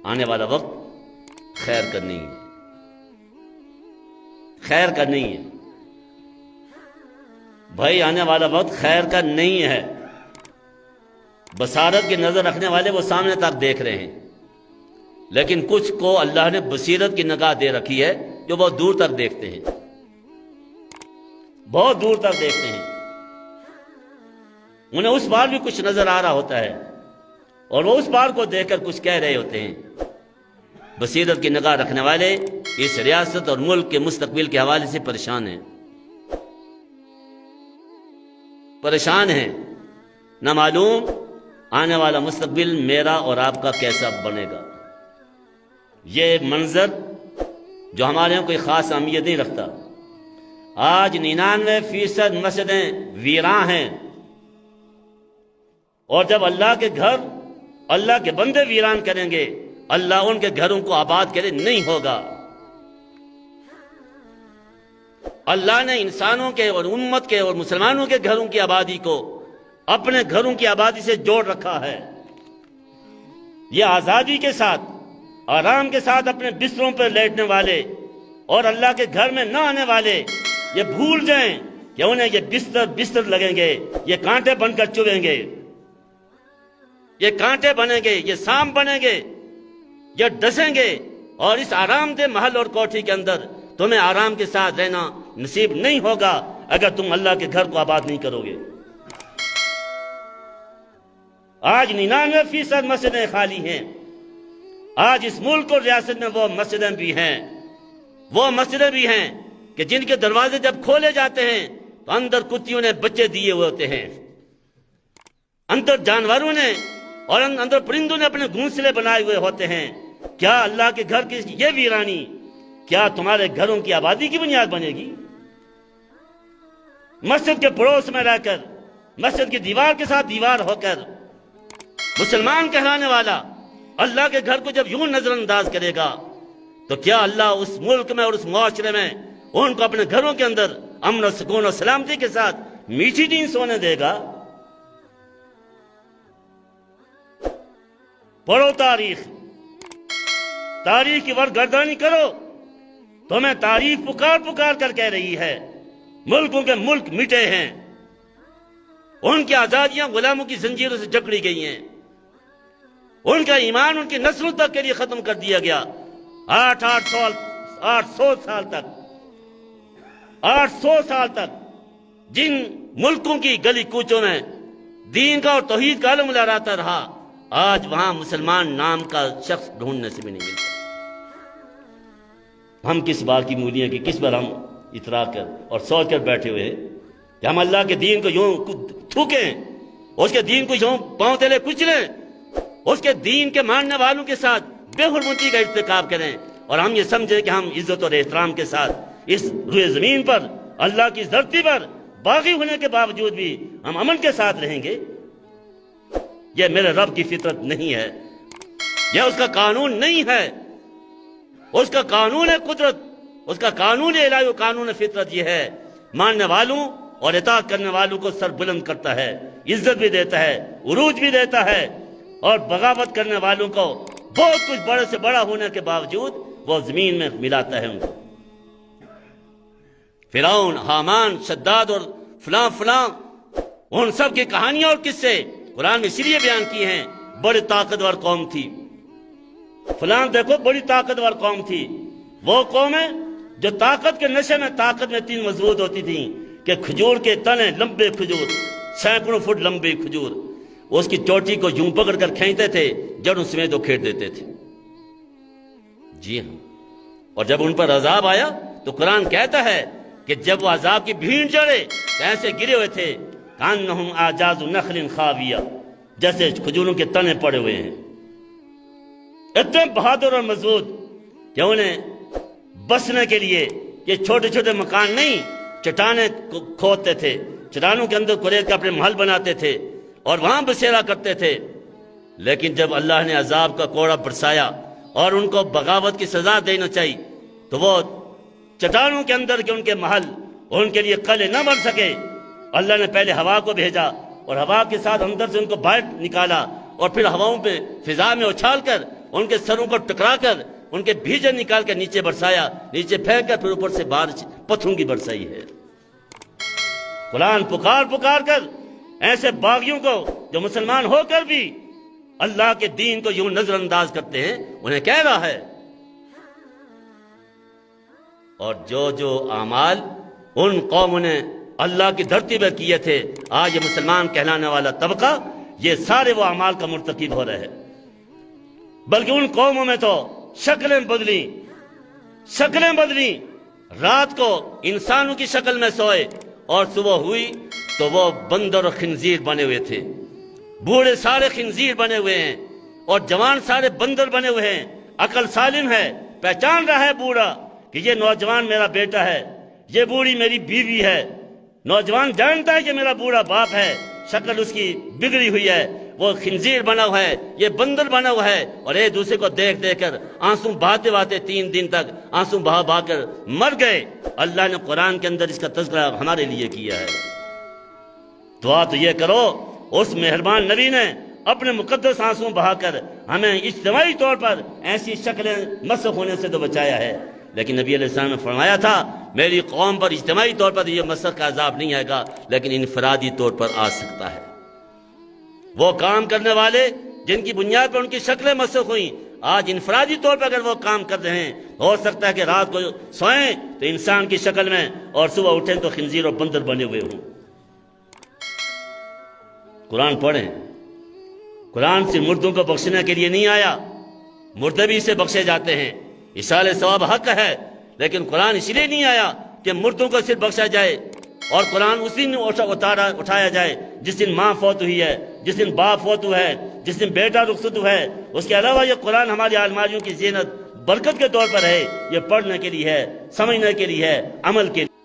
آنے والا وقت خیر کا نہیں ہے، خیر کا نہیں ہے بھائی، آنے والا وقت خیر کا نہیں ہے۔ بصارت کی نظر رکھنے والے وہ سامنے تک دیکھ رہے ہیں، لیکن کچھ کو اللہ نے بصیرت کی نگاہ دے رکھی ہے جو بہت دور تک دیکھتے ہیں، بہت دور تک دیکھتے ہیں، انہیں اس بار بھی کچھ نظر آ رہا ہوتا ہے اور وہ اس بار کو دیکھ کر کچھ کہہ رہے ہوتے ہیں۔ بصیرت کی نگاہ رکھنے والے اس ریاست اور ملک کے مستقبل کے حوالے سے پریشان ہیں، پریشان ہیں، نہ معلوم آنے والا مستقبل میرا اور آپ کا کیسا بنے گا۔ یہ منظر جو ہمارے یہاں کوئی خاص اہمیت نہیں رکھتا، آج 99% مسجدیں ویراں ہیں، اور جب اللہ کے گھر اللہ کے بندے ویران کریں گے، اللہ ان کے گھروں کو آباد کرے نہیں ہوگا۔ اللہ نے انسانوں کے اور امت کے اور مسلمانوں کے گھروں کی آبادی کو اپنے گھروں کی آبادی سے جوڑ رکھا ہے۔ یہ آزادی کے ساتھ، آرام کے ساتھ اپنے بستروں پر لیٹنے والے اور اللہ کے گھر میں نہ آنے والے یہ بھول جائیں کہ انہیں یہ بستر لگیں گے، یہ کانٹے بن کر چبھیں گے، یہ کانٹے بنیں گے، یہ سانپ بنیں گے، یہ ڈسیں گے، اور اس آرام دہ محل اور کوٹھی کے اندر تمہیں آرام کے ساتھ رہنا نصیب نہیں ہوگا اگر تم اللہ کے گھر کو آباد نہیں کرو گے۔ آج 99% مسجدیں خالی ہیں، آج اس ملک اور ریاست میں وہ مسجدیں بھی ہیں کہ جن کے دروازے جب کھولے جاتے ہیں تو اندر کتیوں نے بچے دیے ہوئے ہوتے ہیں، اندر جانوروں نے اور اندر پرندوں نے اپنے گھونسلے بنائے ہوئے ہوتے ہیں۔ کیا اللہ کے گھر کی یہ ویرانی کیا تمہارے گھروں کی آبادی کی بنیاد بنے گی؟ مسجد کے پڑوس میں رہ کر، مسجد کی دیوار کے ساتھ دیوار ہو کر مسلمان کہلانے والا اللہ کے گھر کو جب یوں نظر انداز کرے گا تو کیا اللہ اس ملک میں اور اس معاشرے میں ان کو اپنے گھروں کے اندر امن و سکون و سلامتی کے ساتھ میٹھی نیند سونے دے گا؟ پڑھو تاریخ کی ورگردانی کرو، تمہیں تاریخ پکار کر کہہ رہی ہے ملکوں کے ملک مٹے ہیں، ان کی آزادیاں غلاموں کی زنجیروں سے جکڑی گئی ہیں، ان کا ایمان ان کی نسلوں تک کے لیے ختم کر دیا گیا۔ 800 سال تک جن ملکوں کی گلی کوچوں میں دین کا اور توحید کا علم لہراتا رہا، آج وہاں مسلمان نام کا شخص ڈھونڈنے سے بھی نہیں ملتا۔ ہم کس بات کی مولیاں کی کس پر ہم اترا کر اور سوچ کر بیٹھے ہوئے ہیں کہ ہم اللہ کے دین کو یوں تھوکیں، اس کے دین کو یوں پاؤں تلے کچلیں، اس کے دین کے ماننے والوں کے ساتھ بے حرمتی کا ارتکاب کریں، اور ہم یہ سمجھیں کہ ہم عزت اور احترام کے ساتھ اس روئے زمین پر اللہ کی دھرتی پر باغی ہونے کے باوجود بھی ہم امن کے ساتھ رہیں گے؟ یہ میرے رب کی فطرت نہیں ہے، یہ اس کا قانون نہیں ہے، اس کا قانون قدرت، اس کا قانون الہی و قانون فطرت یہ ہے۔ ماننے والوں اور اطاعت کرنے والوں کو سر بلند کرتا ہے، عزت بھی دیتا ہے، عروج بھی دیتا ہے، اور بغاوت کرنے والوں کو بہت کچھ بڑے سے بڑا ہونے کے باوجود وہ زمین میں ملاتا ہے ان کو۔ فرعون، حامان، شداد اور فلاں ان سب کی کہانیاں اور قصے قرآن میں اس لیے بیان کی ہیں، بڑی طاقتور قوم تھی، فلاں دیکھو بڑی طاقتور قوم تھی، وہ قومیں جو طاقت کے نشے میں طاقت میں اتنی مضبوط ہوتی تھیں کہ کھجور کے تنے، لمبے کھجور، سینکڑوں فٹ لمبے کھجور، اس کی چوٹی کو یوں پکڑ کر کھینچتے تھے، جڑوں سمیت وہ کھیٹ دیتے تھے۔ جی ہاں، اور جب ان پر عذاب آیا تو قرآن کہتا ہے کہ جب وہ عذاب کی بھیڑ چڑھے ایسے گرے ہوئے تھے، کانہم اعجاز نخل خاویہ، جیسے کھجوروں کے تنے پڑے ہوئے ہیں، اتنے بہادر اور مضبوط کہ انہیں بسنے کے لیے یہ چھوٹے چھوٹے مکان نہیں، چٹانیں کھودتے تھے، چٹانوں کے اندر قریش کا اپنے محل بناتے تھے اور وہاں بسیرا کرتے تھے۔ لیکن جب اللہ نے عذاب کا کوڑا برسایا اور ان کو بغاوت کی سزا دینا چاہیے تو وہ چٹانوں کے اندر کے ان کے محل ان کے لیے قلعے نہ بن سکے، اللہ نے پہلے ہوا کو بھیجا اور ہوا کے ساتھ اندر سے ان کو باہر نکالا، اور پھر ہواؤں پہ فضا میں اچھال کر ان کے سروں کو ٹکرا کر ان کے بھیجے نکال کر نیچے برسایا، نیچے پھینک کر پھر اوپر سے بارش پتھروں کی برسائی ہے۔ قرآن پکار پکار کر ایسے باغیوں کو جو مسلمان ہو کر بھی اللہ کے دین کو یوں نظر انداز کرتے ہیں انہیں کہہ رہا ہے۔ اور جو اعمال ان قوموں نے اللہ کی دھرتی پر کیے تھے، آج یہ مسلمان کہلانے والا طبقہ یہ سارے وہ اعمال کا مرتکب ہو رہے ہیں۔ بلکہ ان قوموں میں تو شکلیں بدلی، رات کو انسانوں کی شکل میں سوئے اور صبح ہوئی تو وہ بندر اور خنزیر بنے ہوئے تھے۔ بوڑھے سارے خنزیر بنے ہوئے ہیں اور جوان سارے بندر بنے ہوئے ہیں۔ عقل سالم ہے، پہچان رہا ہے بوڑھا کہ یہ نوجوان میرا بیٹا ہے، یہ بوڑھی میری بیوی ہے۔ نوجوان جانتا ہے کہ میرا بوڑھا باپ ہے، شکل اس کی بگڑی ہوئی ہے، وہ خنزیر بنا ہوا ہے، یہ بندر بنا ہوا ہے، اور ایک دوسرے کو دیکھ دیکھ کر آنسو بہاتے بہاتے 3 دن تک آنسو بہا کر مر گئے۔ اللہ نے قرآن کے اندر اس کا تذکرہ ہمارے لیے کیا ہے۔ دعا تو یہ کرو اس مہربان نبی نے اپنے مقدس آنسو بہا کر ہمیں اجتماعی طور پر ایسی شکلیں مسخ ہونے سے تو بچایا ہے، لیکن نبی علیہ السلام نے فرمایا تھا میری قوم پر اجتماعی طور پر یہ مسخ کا عذاب نہیں آئے گا، لیکن انفرادی طور پر آ سکتا ہے۔ وہ کام کرنے والے جن کی بنیاد پر ان کی شکلیں مسخ ہوئیں، آج انفرادی طور پر اگر وہ کام کر رہے ہیں، ہو سکتا ہے کہ رات کو سوئیں تو انسان کی شکل میں اور صبح اٹھیں تو خنزیر اور بندر بنے ہوئے ہوں۔ قرآن پڑھیں۔ قرآن صرف مردوں کو بخشنے کے لیے نہیں آیا، مردے بھی اسے بخشے جاتے ہیں، ایصال ثواب حق ہے، لیکن قرآن اس لیے نہیں آیا کہ مردوں کو صرف بخشا جائے اور قرآن اس دن اٹھایا جائے جس دن ماں فوت ہوئی ہے، جس دن باپ فوت ہوا ہے، جس دن بیٹا رخصت ہوا ہے۔ اس کے علاوہ یہ قرآن ہماری الماریوں کی زینت برکت کے طور پر ہے، یہ پڑھنے کے لیے ہے، سمجھنے کے لیے ہے، عمل کے لیے۔